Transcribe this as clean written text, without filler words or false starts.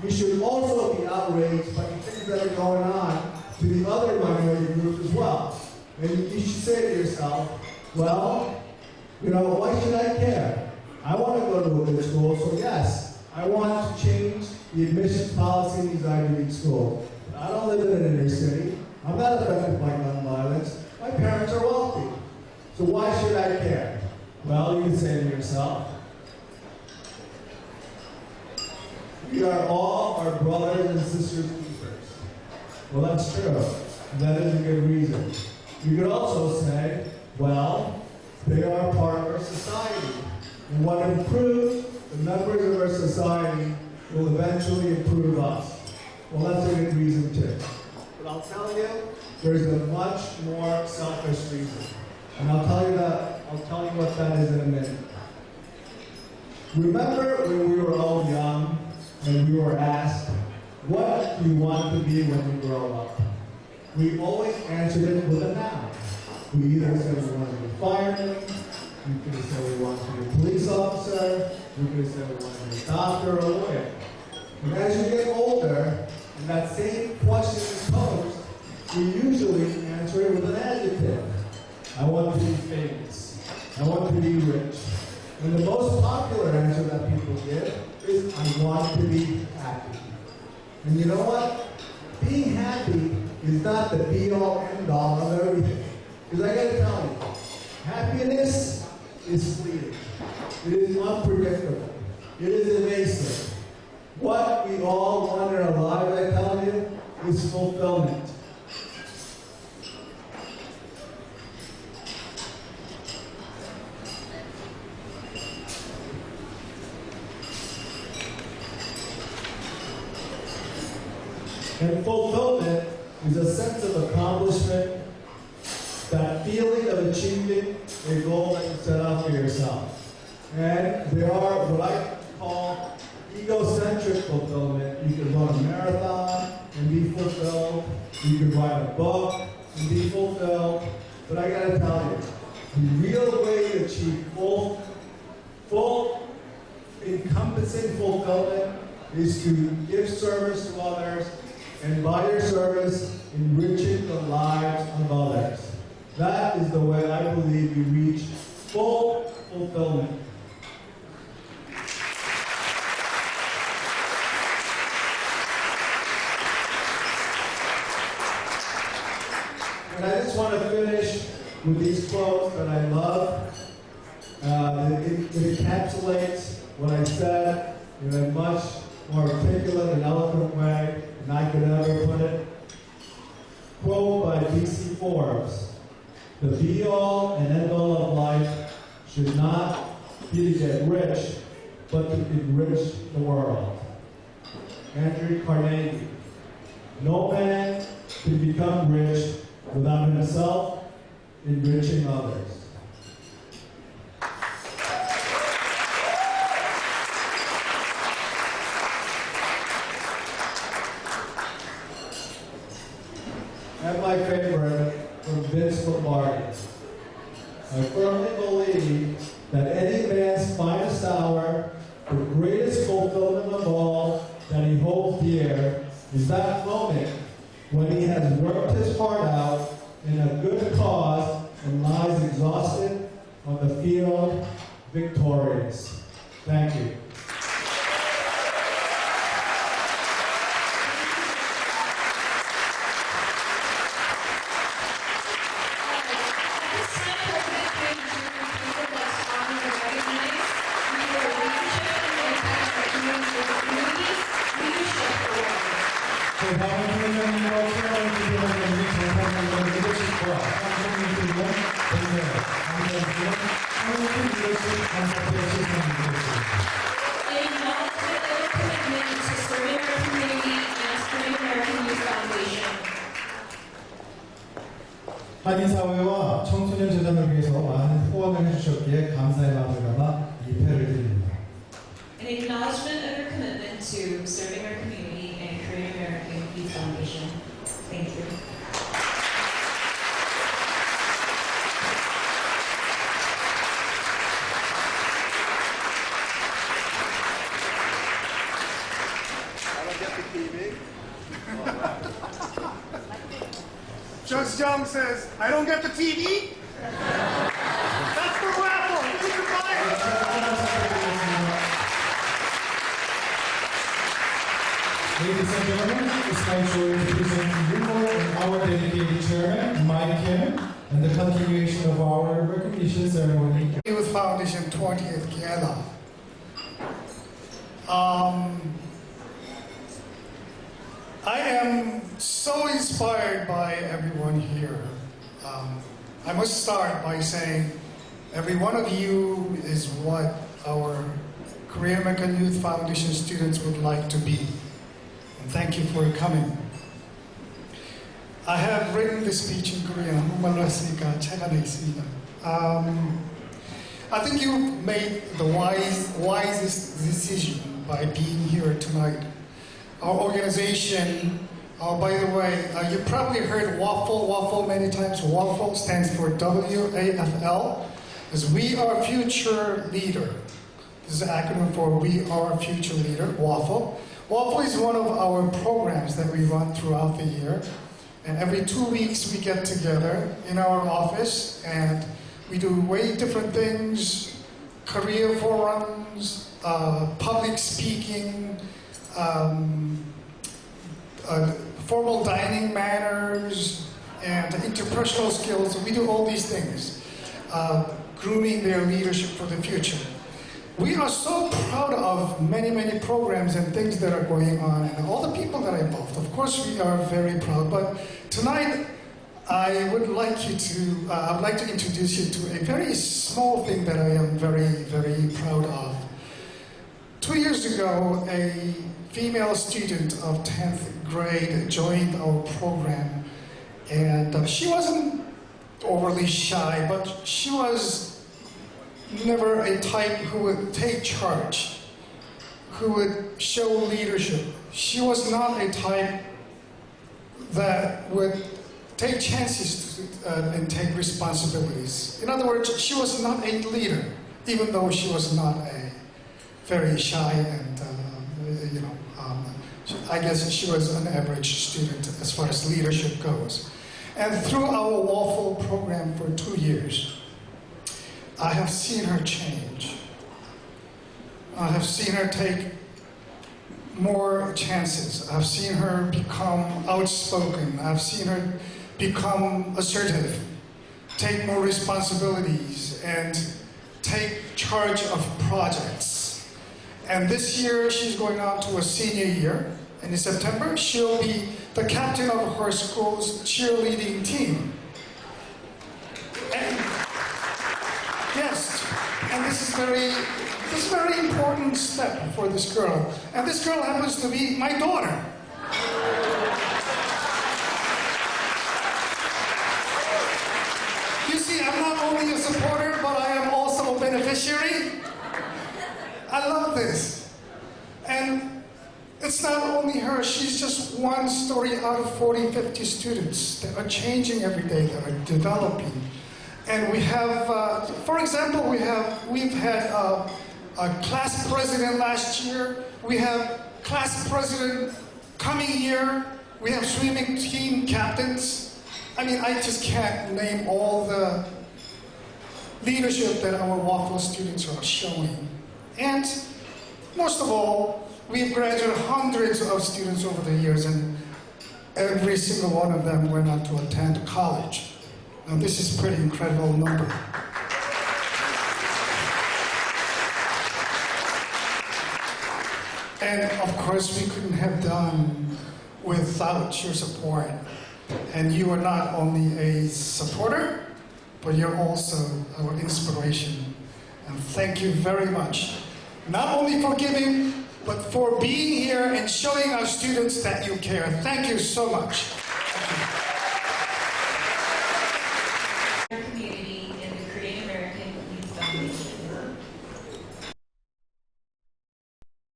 you should also be outraged by the things that are going on to the other minority groups as well. And you should say to yourself, well, you know, why should I care? I want to go to a good school, so yes, I want to change the admissions policy in these Ivy League schools. I don't live in an inner city. I'm not affected by gun violence. My parents are wealthy. So why should I care? Well, you can say to yourself, we are all our brothers and sisters keepers. Well, that's true. That is a good reason. You could also say, well, they are part of our society. And what improves the members of our society will eventually improve us. Well, that's a good reason too. But I'll tell you, there's a much more selfish reason. And I'll tell you what that is in a minute. Remember when we were all young and we were asked, what do you want to be when you grow up? We always answered it with a noun. We either said we wanted to be firemen, we could have said we wanted to be a police officer, we could have said we wanted to be a doctor or a lawyer. And as you get older, and that same question is posed, we usually answer it with an adjective. I want to be famous. I want to be rich. And the most popular answer that people give is, I want to be happy. And you know what? Being happy is not the be-all, end-all of everything. Because I gotta tell you, happiness is fleeting. It is unpredictable. It is evasive. What we all want in our lives, I tell you, is fulfillment. And fulfillment is a sense of accomplishment, that feeling of achieving a goal that you set out for yourself. And there are what I call egocentric fulfillment. You can run a marathon and be fulfilled. You can write a book and be fulfilled. But I gotta tell you, the real way to achieve full encompassing fulfillment is to give service to others, and by your service, enriching the lives of others. That is the way I believe you reach full fulfillment. And I just want to finish with these quotes that I love. It encapsulates what I said in a much more articulate and eloquent way than I could ever put it. Quote by B.C. Forbes: the be-all and end-all of life should not be to get rich, but to enrich the world. Andrew Carnegie: no man can become rich without himself enriching others. And my favorite, from Vince Lombardi: I firmly believe that any man's finest hour, the greatest fulfillment of all that he holds dear, is that moment when he has worked his heart out in a good cause and lies exhausted on the field victorious. Thank you. 한인사회와 청소년 재단을 위해서 많은 후원을 해주셨기에 감사의 마음을 담아 이 패를 드립니다. An acknowledgement of your commitment to serving our community and Korean American Youth Foundation. Thank you. Judge Young says, I don't get the TV? That's for raffle. You can buy it. Ladies and gentlemen, it's my joy to present to you our dedicated chairman, Mike Kim, and the continuation of our recognition ceremony. Youth Foundation 20th Gala. I am so inspired by everyone here. I must start by saying every one of you is what our Korean American Youth Foundation students would like to be. And thank you for coming. I have written this speech in Korean. 한국말로 했으니까 책 안에 있습니다. I think you made the wisest decision by being here tonight. Our organization, by the way, you probably heard WAFL many times. WAFL stands for WAFL, as We Are Future Leader. This is an acronym for We Are Future Leader, WAFL. WAFL is one of our programs that we run throughout the year. And every 2 weeks we get together in our office and we do way different things, career forums, public speaking, formal dining manners, and interpersonal skills. We do all these things, grooming their leadership for the future. We are so proud of many, many programs and things that are going on and all the people that are involved. Of course, we are very proud, but tonight I would like to introduce you to a very small thing that I am very, very proud of. 2 years ago, a female student of 10th grade joined our program, and she wasn't overly shy, but she was never a type who would take charge, who would show leadership. She was not a type that would take chances and take responsibilities. In other words, she was not a leader, even though she was not a very shy and, I guess she was an average student as far as leadership goes. And through our WAFL program for 2 years, I have seen her change. I have seen her take more chances. I've seen her become outspoken. I've seen her become assertive, take more responsibilities, and take charge of projects. And this year, she's going on to a senior year. And in September, she'll be the captain of her school's cheerleading team. And yes, and this is very important step for this girl. And this girl happens to be my daughter. You see, I'm not only a supporter, but I am also a beneficiary. I love this. And it's not only her, she's just one story out of 40, 50 students that are changing every day, that are developing. And we have, for example, we've had a class president last year. We have class president coming year. We have swimming team captains. I mean, I just can't name all the leadership that our WAFL students are showing. And most of all, we've graduated hundreds of students over the years, and every single one of them went on to attend college. Now, this is a pretty incredible number. And of course, we couldn't have done without your support. And you are not only a supporter, but you're also our inspiration. And thank you very much. Not only for giving, but for being here and showing our students that you care. Thank you so much. Community